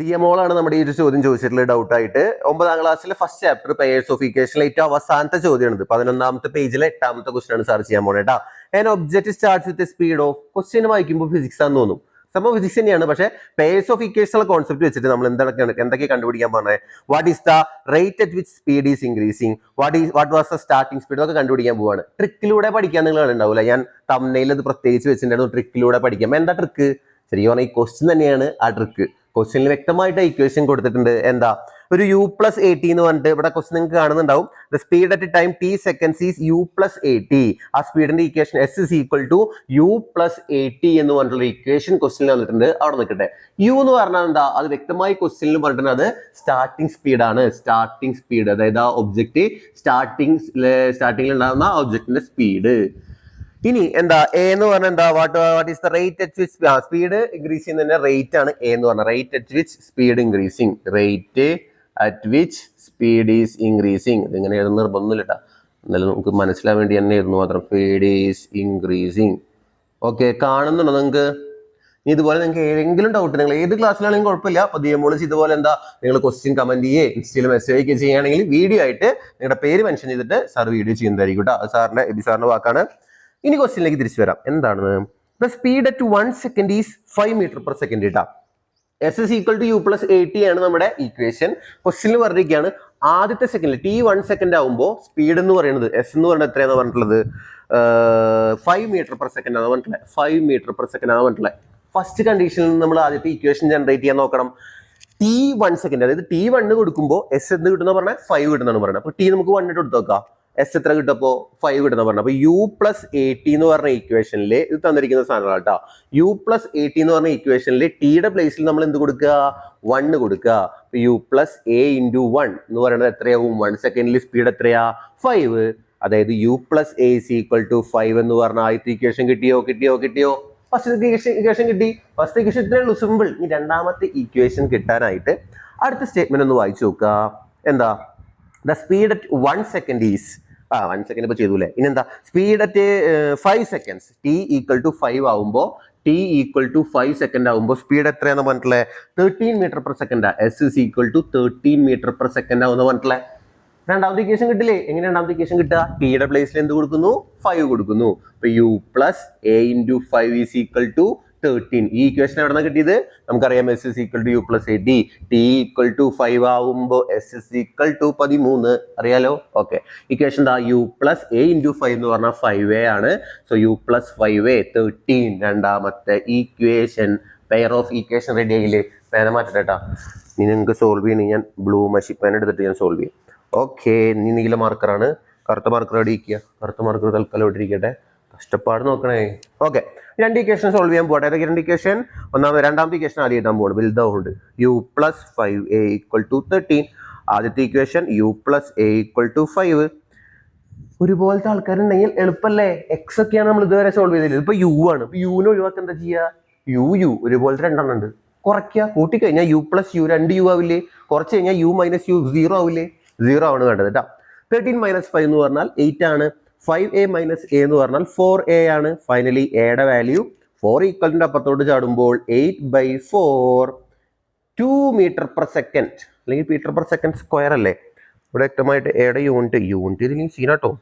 ടിയമോളാണ് നമ്മുടെ ഈ ഒരു ചോദ്യം ചോദിച്ചിട്ടുള്ള ഡൗട്ട് ആയിട്ട് 9ാം ക്ലാസ്സിലെ ഫസ്റ്റ് ചാപ്റ്റർ പെയേഴ്സ് ഓഫ് ഇക്വേഷനിലെ ഏറ്റവും അവസാനത്തെ ചോദ്യമാണിത്. 11ാമത്തെ പേജിലെ 8ാമത്തെ ക്വസ്റ്റൻ ആണ് സാർ ചെയ്യാൻ പോണേ കേട്ടാ. An object starts with speed of, question വായിക്കുമ്പോൾ ഫിസിക്സ് ആണെന്ന് തോന്നും, സംഭവം ഫിസിക്സ് തന്നെയാണ്. പക്ഷേ പെയേഴ്സ് ഓഫ് ഇക്വേഷൻ കോൺസെപ്റ്റ് വെച്ചിട്ട് നമ്മൾ എന്തൊക്കെ കണ്ടുപിടിക്കാൻ പറഞ്ഞത്? What is the rate at which speed is increasing, what was the starting speed, ഒക്കെ കണ്ടുപിടിക്കാൻ പോവാണ്. ട്രിക്കിലൂടെ പഠിക്കാൻ നിങ്ങൾ ഉണ്ടാവില്ല, ഞാൻ തമ്മിൽ അത് പ്രത്യേകിച്ച് വെച്ചിട്ടുണ്ടായിരുന്നു. ട്രിക്കിലൂടെ പഠിക്കാം. എന്താ ട്രിക്ക്? ശരിക്കും പറഞ്ഞാൽ ഈ ക്വസ്റ്റ്യൻ തന്നെയാണ് ആ ട്രിക്ക്. ക്വസ്റ്റ്യനിൽ വ്യക്തമായിട്ട് ഇക്വേഷൻ കൊടുത്തിട്ടുണ്ട്. എന്താ? ഒരു u+at എന്ന് പറഞ്ഞിട്ട് ഇവിടെ ക്വസ്റ്റ്യൻ നിങ്ങൾക്ക് കാണുന്നുണ്ടാവും. The speed at time t seconds is u+at. ആ സ്പീഡിന്റെ equation s is equal to u+at എന്ന് പറഞ്ഞിട്ടുള്ള ഇക്വേഷൻ ക്വസ്റ്റ്യനിൽ വന്നിട്ടുണ്ട്. അവിടെ നിൽക്കട്ടെ. u എന്ന് പറഞ്ഞാൽ എന്താ? അത് വ്യക്തമായി ക്വസ്റ്റ്യനിൽ പറഞ്ഞിട്ടുണ്ട്. അത് സ്റ്റാർട്ടിംഗ് സ്പീഡാണ്. സ്റ്റാർട്ടിംഗ് സ്പീഡ്, അതായത് ആ ഒബ്ജക്റ്റ് സ്റ്റാർട്ടിംഗിൽ ഉണ്ടാകുന്ന ആ ഒബ്ജക്റ്റിന്റെ സ്പീഡ്. ഇനി എന്താ എ എന്ന് പറഞ്ഞാൽ എന്താ? What is the rate at which speed increase ചെയ്യുന്നതിന്റെ റേറ്റ് ആണ് എ എന്ന് പറഞ്ഞാൽ. Rate at which speed increasing, rate at which speed is increasing. ഇതിങ്ങനെ എഴുതുന്ന നിർബന്ധമില്ല കേട്ടോ, എന്നാലും നമുക്ക് മനസ്സിലാൻ വേണ്ടി തന്നെ എഴുതുന്നു മാത്രം. Speed is increasing. ഓക്കെ, കാണുന്നുണ്ടോ നിങ്ങൾക്ക്? ഇതുപോലെ നിങ്ങൾക്ക് ഏതെങ്കിലും ഡൗട്ട് നിങ്ങൾ ഏത് ക്ലാസ്സിലാണെങ്കിലും കുഴപ്പമില്ല. അപ്പോൾ ദിയമോളജി ഇതുപോലെ എന്താ നിങ്ങൾ ക്വസ്റ്റ്യൻ കമന്റ് ചെയ്യേ ഇൻസ്റ്റയിൽ മെസ്സേജ് ഒക്കെ ചെയ്യുകയാണെങ്കിൽ വീഡിയോ ആയിട്ട് നിങ്ങളുടെ പേര് മെൻഷൻ ചെയ്തിട്ട് സാർ വീഡിയോ ചെയ്യുന്നതായിരിക്കും കേട്ടോ. അത് സാറിന്റെ സാറിന്റെ വാക്കാണ്. ഇനി ക്വസ്റ്റ്യനിലേക്ക് തിരിച്ചു വരാം. എന്താണ്? The speed at 1 second is 5 metre per second കേട്ടാ. s is equal to u+at ആണ് നമ്മുടെ ഇക്വേഷൻ. ക്വസ്റ്റ്യനിൽ പറഞ്ഞിരിക്കുകയാണ് ആദ്യത്തെ സെക്കൻഡിൽ t 1 സെക്കൻഡ് ആകുമ്പോൾ സ്പീഡ് എന്ന് പറയുന്നത് s എന്ന് പറയുന്നത് എത്രയാണെന്ന് പറഞ്ഞിട്ടുള്ളത്? 5 മീറ്റർ പെർ സെക്കൻഡ് ആണ് പറഞ്ഞിട്ടുള്ളത്. 5 മീറ്റർ പെർ സെക്കൻഡ് ആണ് പറഞ്ഞിട്ടുള്ളത്. ഫസ്റ്റ് കണ്ടീഷനിൽ നിന്ന് നമ്മൾ ആദ്യത്തെ ഇക്വേഷൻ ജനറേറ്റ് ചെയ്യാൻ നോക്കണം. t 1 സെക്കൻഡ്, അതായത് t 1 കൊടുക്കുമ്പോൾ s എന്ത് കിട്ടുന്ന പറഞ്ഞാൽ 5 കിട്ടുന്നതാണ് പറയുന്നത്. അപ്പോൾ t നമുക്ക് 1 ഇട്ട് കൊടുത്ത് നോക്കാം. s എത്ര കിട്ടപ്പോ 5 കിട്ടുന്ന പറഞ്ഞു. അപ്പൊ u+at എന്ന് പറഞ്ഞ ഇക്വേഷനിൽ ഇത് തന്നിരിക്കുന്ന സാധനമാണ് കേട്ടോ. u+at എന്ന് പറഞ്ഞ ഇക്വേഷനിൽ ടിയുടെ പ്ലേസിൽ നമ്മൾ എന്ത് കൊടുക്കുക? 1 കൊടുക്കുക. u+a × 1 എന്ന് പറയുന്നത് എത്രയാവും? 1 സെക്കൻഡിൽ സ്പീഡ് എത്രയാ? 5. അതായത് u+a = 5 എന്ന് പറഞ്ഞ ആദ്യത്തെ ഇക്വേഷൻ കിട്ടിയോ? ഫസ്റ്റ് ഇക്വേഷൻ കിട്ടി. ഫസ്റ്റ് ഇക്വേഷൻ ഇത്രയേ ഉള്ളൂ, സിമ്പിൾ. ഈ രണ്ടാമത്തെ ഇക്വേഷൻ കിട്ടാനായിട്ട് അടുത്ത സ്റ്റേറ്റ്മെന്റ് ഒന്ന് വായിച്ചു നോക്കുക. എന്താ? The speed at 1 second is 1 second ഇപ്പോൾ ചെയ്തൂല്ലേ. ഇനി എന്താ? സ്പീഡ് അറ്റ് 5 സെക്കൻഡ്സ്, t = 5 ആവുമ്പോൾ t = 5 സെക്കൻഡ് ആവുമ്പോൾ സ്പീഡ് എത്രയാന്ന് പറഞ്ഞിട്ടുള്ളത്? 13 metre per second. s is equal to 13 metre per second ആവുന്ന പറഞ്ഞിട്ടുള്ളത്. രണ്ടാമത്തെ ഇക്വേഷൻ കിട്ടില്ലേ? എങ്ങനെ രണ്ടാമത്തെ ഇക്വേഷൻ കിട്ടുക? ടിയുടെ പ്ലേസിൽ എന്ത് കൊടുക്കുന്നു? 5 കൊടുക്കുന്നു. അപ്പൊ u+a × 5 is equal to 13. ഈ ഇക്വേഷൻ എവിടെ നിന്നാണ് കിട്ടിയത്? നമുക്കറിയാം s is equal to u+at. t = 5 ആവുമ്പോൾ s is equal to 13. അറിയാലോ? ഓക്കെ, ഇക്വേഷൻ എന്താ? u+a × 5 എന്ന് പറഞ്ഞാൽ 5a ആണ്. So u+5a 13. രണ്ടാമത്തെ equation pair of equation ready ആയില്ലേ? പേന മാറ്റട്ടെ കേട്ടോ. ഇനി നിങ്ങൾക്ക് സോൾവ് ചെയ്യണമെങ്കിൽ ഞാൻ ബ്ലൂ മഷി പേന എടുത്തിട്ട് ഞാൻ സോൾവ് ചെയ്യും. ഓക്കെ, ഇനി നീല മാർക്കറാണ്. കറുത്ത മാർക്കർ അടിക്കുക. കറുത്ത മാർക്കർ തൽക്കാലം ഇട്ടിരിക്കട്ടെ. കഷ്ടപ്പാട് നോക്കണേ. ഓക്കെ, രണ്ട് ഇക്വേഷൻ സോൾവ് ചെയ്യാൻ പോകട്ടെ. ഏതൊക്കെ രണ്ട് ഇക്വേഷൻ? രണ്ടാമത്തെ ഇക്വേഷൻ ആദ്യം എഴുതാൻ പോകുന്നത് വലുതാവുണ്ട്. u+5a = 13. ആദ്യത്തെ ഇക്വേഷൻ u+a = 5. ഒരുപോലത്തെ ആൾക്കാരുണ്ടെങ്കിൽ എളുപ്പമല്ലേ? എക്സ് ഒക്കെയാണ് നമ്മൾ ഇതുവരെ സോൾവ് ചെയ്തില്ല. ഇപ്പൊ u ആണ്. ഇപ്പൊ യുവിനെ ഒഴിവാക്കാൻ എന്താ ചെയ്യുക? u ഒരുപോലത്തെ രണ്ടെണ്ണം ഉണ്ട്, കുറയ്ക്കുക. കൂട്ടിക്കഴിഞ്ഞാൽ u+u 2u ആവില്ലേ? കുറച്ച് കഴിഞ്ഞാൽ u - u 0 ആവില്ലേ? 0 ആണ് വേണ്ടത് കേട്ടോ. 13 - 5 എന്ന് പറഞ്ഞാൽ 8 ആണ്. 5a - a എന്ന് പറഞ്ഞാൽ 4a ആണ്. ഫൈനലി എയുടെ വാല്യൂ 4 = അപ്പുറത്തോട്ട് ചാടുമ്പോൾ 8/4 2 മീറ്റർ പെർ സെക്കൻഡ്, അല്ലെങ്കിൽ മീറ്റർ പെർ സെക്കൻഡ് സ്ക്വയർ അല്ലേ? ഇവിടെ വ്യക്തമായിട്ട് എയുടെ യൂണിറ്റ് ഇതില്ലെങ്കിൽ സീനാട്ടോ.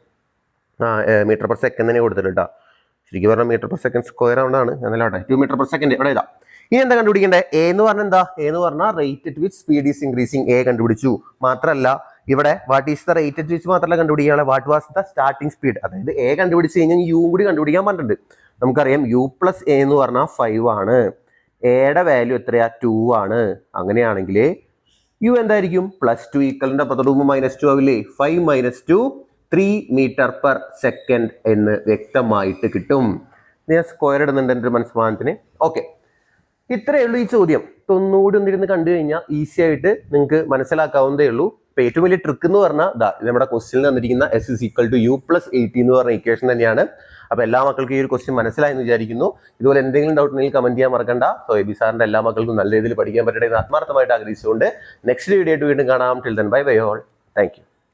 മീറ്റർ പെർ സെക്കൻഡ് തന്നെ കൊടുത്തിട്ടാ. ശരിക്കും പറഞ്ഞാൽ മീറ്റർ പെർ സെക്കൻഡ് സ്ക്വയർ ആവുന്നതാണ്. എന്നാലോട്ടെ 2 മീറ്റർ പെർ സെക്കൻഡ് ഇവിടെ ഇതാ. ഇനി എന്താ കണ്ടുപിടിക്കേണ്ടത്? എ എന്ന് പറഞ്ഞാൽ എന്താ? എ എന്ന് പറഞ്ഞാൽ rate at which speed is increasing. A കണ്ടുപിടിച്ചു. മാത്രമല്ല ഇവിടെ what is the rate at which മാത്രമല്ല കണ്ടുപിടിക്കാനുള്ള, what was the starting speed. അതായത് എ കണ്ടുപിടിച്ച് കഴിഞ്ഞാൽ യു കൂടി കണ്ടുപിടിക്കാൻ പറഞ്ഞിട്ടുണ്ട്. നമുക്കറിയാം u+a എന്ന് പറഞ്ഞാൽ 5 ആണ്. എയുടെ വാല്യൂ എത്രയാ? 2 ആണ്. അങ്ങനെയാണെങ്കിൽ യു എന്തായിരിക്കും? +2 = അപ്പുറത്തോട്ട് -2 ആവില്ലേ? 5 - 2 3 മീറ്റർ പെർ സെക്കൻഡ് എന്ന് വ്യക്തമായിട്ട് കിട്ടും. ഞാൻ സ്ക്വയർ ഇടുന്നുണ്ട് എൻ്റെ ഒരു മനസ്സമാനത്തിന്. ഓക്കെ, ഇത്രയേ ഉള്ളൂ ഈ ചോദ്യം. ഒന്നുകൂടി ഒന്നിരുന്ന് കണ്ടു കഴിഞ്ഞാൽ ഈസി ആയിട്ട് നിങ്ങൾക്ക് മനസ്സിലാക്കാവുന്നതേ ഉള്ളൂ. ഇപ്പൊ ഏറ്റവും വലിയ ട്രിക്ക് എന്ന് പറഞ്ഞാൽ നമ്മുടെ ക്വസ്റ്റ്യനിൽ തന്നിരിക്കുന്ന s is equal to u+at എന്ന് പറഞ്ഞ ഇക്വേഷൻ തന്നെയാണ്. അപ്പൊ എല്ലാ മക്കൾക്കും ഈ ഒരു ക്വസ്റ്റ്യൻ മനസ്സിലായെന്ന് വിചാരിക്കുന്നു. ഇതുപോലെ എന്തെങ്കിലും ഡൗട്ട് ഉണ്ടെങ്കിൽ കമന്റ് ചെയ്യാൻ മറക്കണ്ട. സോ എബി സാറിന്റെ എല്ലാ മക്കൾക്കും നല്ല രീതിയിൽ പഠിക്കാൻ പറ്റട്ടെ എന്ന് ആത്മാർത്ഥമായിട്ട് ആഗ്രഹിച്ചുകൊണ്ട് നെക്സ്റ്റ് വീഡിയോ ആയിട്ട് വീണ്ടും കാണാം. Till then bye bye all. Thank you.